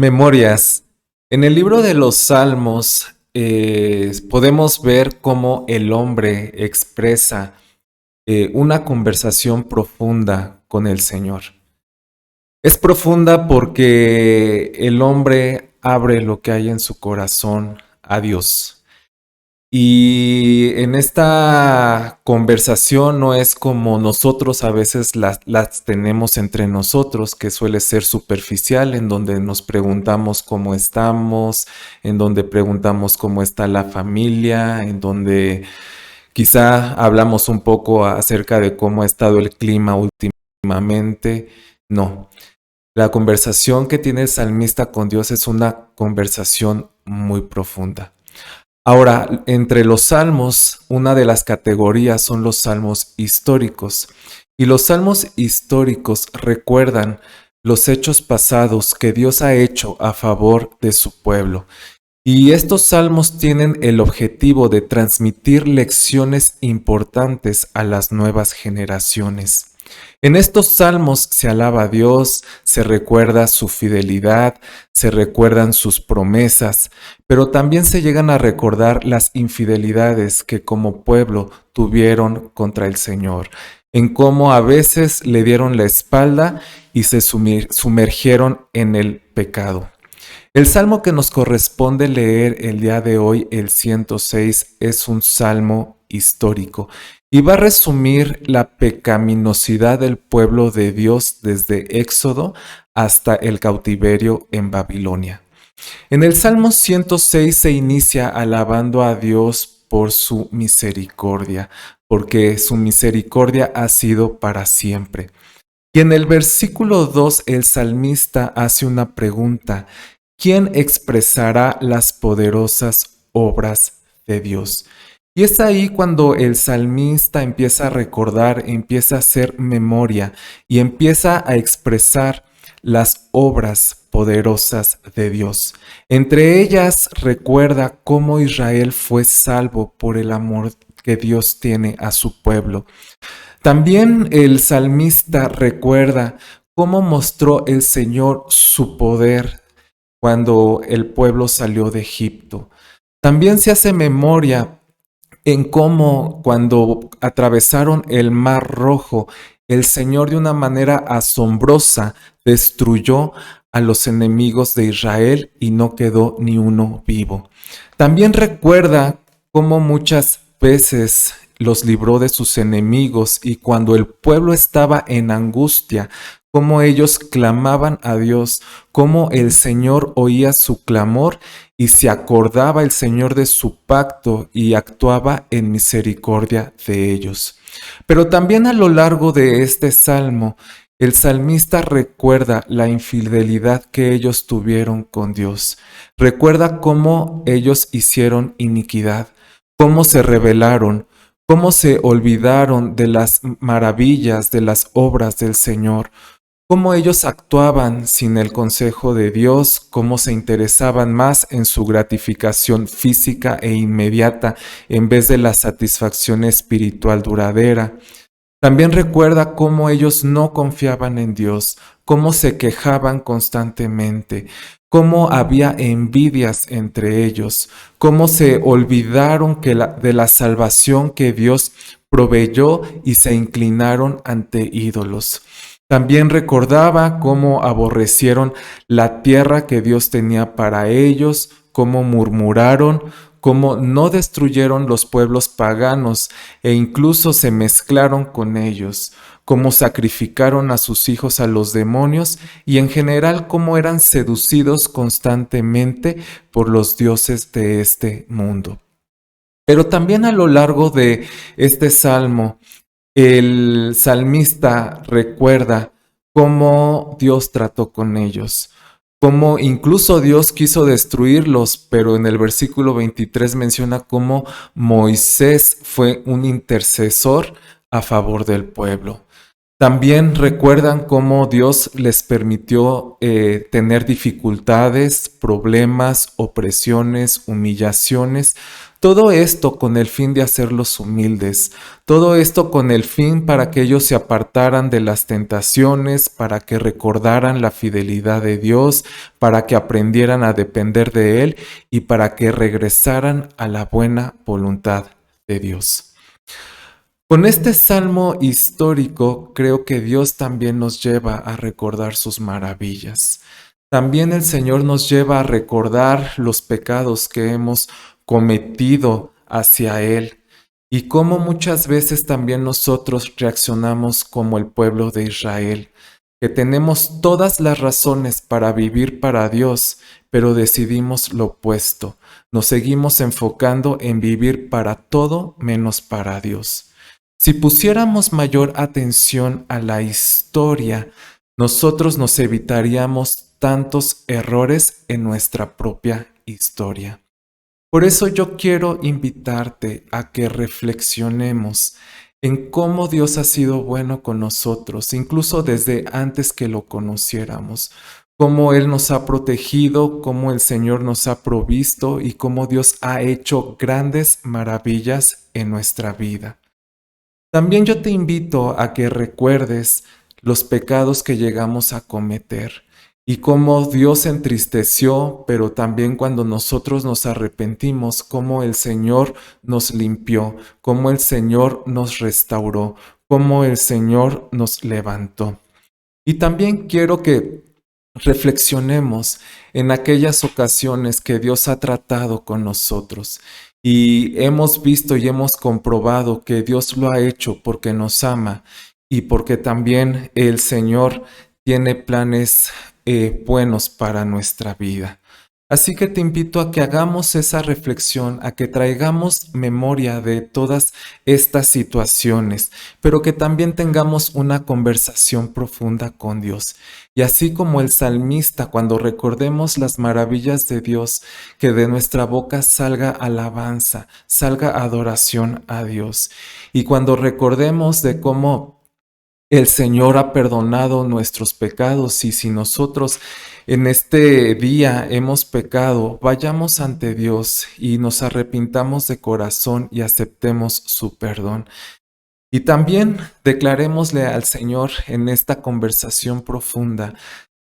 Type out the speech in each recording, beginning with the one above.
Memorias. En el libro de los Salmos podemos ver cómo el hombre expresa una conversación profunda con el Señor. Es profunda porque el hombre abre lo que hay en su corazón a Dios. Y en esta conversación no es como nosotros a veces las tenemos entre nosotros, que suele ser superficial, en donde nos preguntamos cómo estamos, en donde preguntamos cómo está la familia, en donde quizá hablamos un poco acerca de cómo ha estado el clima últimamente. No, la conversación que tiene el salmista con Dios es una conversación muy profunda. Ahora, entre los salmos, una de las categorías son los salmos históricos. Y los salmos históricos recuerdan los hechos pasados que Dios ha hecho a favor de su pueblo. Y estos salmos tienen el objetivo de transmitir lecciones importantes a las nuevas generaciones. En estos salmos se alaba a Dios, se recuerda su fidelidad, se recuerdan sus promesas, pero también se llegan a recordar las infidelidades que como pueblo tuvieron contra el Señor, en cómo a veces le dieron la espalda y se sumergieron en el pecado. El salmo que nos corresponde leer el día de hoy, el 106, es un salmo histórico y va a resumir la pecaminosidad del pueblo de Dios desde Éxodo hasta el cautiverio en Babilonia. En el Salmo 106 se inicia alabando a Dios por su misericordia, porque su misericordia ha sido para siempre. Y en el versículo 2 el salmista hace una pregunta: ¿quién expresará las poderosas obras de Dios? Y es ahí cuando el salmista empieza a recordar, empieza a hacer memoria y empieza a expresar las obras poderosas de Dios. Entre ellas recuerda cómo Israel fue salvo por el amor que Dios tiene a su pueblo. También el salmista recuerda cómo mostró el Señor su poder cuando el pueblo salió de Egipto. También se hace memoria en cómo cuando atravesaron el Mar Rojo, el Señor de una manera asombrosa destruyó a los enemigos de Israel y no quedó ni uno vivo. También recuerda cómo muchas veces los libró de sus enemigos y cuando el pueblo estaba en angustia, cómo ellos clamaban a Dios, cómo el Señor oía su clamor y se acordaba el Señor de su pacto y actuaba en misericordia de ellos. Pero también a lo largo de este salmo, el salmista recuerda la infidelidad que ellos tuvieron con Dios. Recuerda cómo ellos hicieron iniquidad, cómo se rebelaron, cómo se olvidaron de las maravillas, de las obras del Señor, cómo ellos actuaban sin el consejo de Dios, cómo se interesaban más en su gratificación física e inmediata en vez de la satisfacción espiritual duradera. También recuerda cómo ellos no confiaban en Dios, cómo se quejaban constantemente, cómo había envidias entre ellos, cómo se olvidaron de la salvación que Dios proveyó y se inclinaron ante ídolos. También recordaba cómo aborrecieron la tierra que Dios tenía para ellos, cómo murmuraron, cómo no destruyeron los pueblos paganos e incluso se mezclaron con ellos, cómo sacrificaron a sus hijos a los demonios y en general cómo eran seducidos constantemente por los dioses de este mundo. Pero también a lo largo de este salmo, el salmista recuerda cómo Dios trató con ellos, cómo incluso Dios quiso destruirlos, pero en el versículo 23 menciona cómo Moisés fue un intercesor a favor del pueblo. También recuerdan cómo Dios les permitió tener dificultades, problemas, opresiones, humillaciones, Todo esto con el fin de hacerlos humildes, todo esto con el fin para que ellos se apartaran de las tentaciones, para que recordaran la fidelidad de Dios, para que aprendieran a depender de Él y para que regresaran a la buena voluntad de Dios. Con este salmo histórico, creo que Dios también nos lleva a recordar sus maravillas. También el Señor nos lleva a recordar los pecados que hemos cometido hacia Él y cómo muchas veces también nosotros reaccionamos como el pueblo de Israel, que tenemos todas las razones para vivir para Dios, pero decidimos lo opuesto. Nos seguimos enfocando en vivir para todo menos para Dios. Si pusiéramos mayor atención a la historia, nosotros nos evitaríamos tantos errores en nuestra propia historia. Por eso yo quiero invitarte a que reflexionemos en cómo Dios ha sido bueno con nosotros, incluso desde antes que lo conociéramos, cómo Él nos ha protegido, cómo el Señor nos ha provisto y cómo Dios ha hecho grandes maravillas en nuestra vida. También yo te invito a que recuerdes los pecados que llegamos a cometer y cómo Dios se entristeció, pero también cuando nosotros nos arrepentimos, cómo el Señor nos limpió, cómo el Señor nos restauró, cómo el Señor nos levantó. Y también quiero que reflexionemos en aquellas ocasiones que Dios ha tratado con nosotros y hemos visto y hemos comprobado que Dios lo ha hecho porque nos ama y porque también el Señor tiene planes buenos para nuestra vida. Así que te invito a que hagamos esa reflexión, a que traigamos memoria de todas estas situaciones, pero que también tengamos una conversación profunda con Dios. Y así como el salmista, cuando recordemos las maravillas de Dios, que de nuestra boca salga alabanza, salga adoración a Dios. Y cuando recordemos de cómo el Señor ha perdonado nuestros pecados y si nosotros en este día hemos pecado, vayamos ante Dios y nos arrepintamos de corazón y aceptemos su perdón. Y también declarémosle al Señor en esta conversación profunda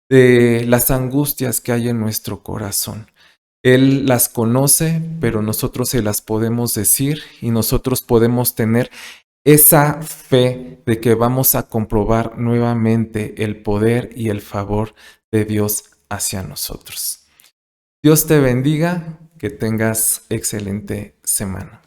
de las angustias que hay en nuestro corazón. Él las conoce, pero nosotros se las podemos decir y nosotros podemos tener esa fe de que vamos a comprobar nuevamente el poder y el favor de Dios hacia nosotros. Dios te bendiga, que tengas excelente semana.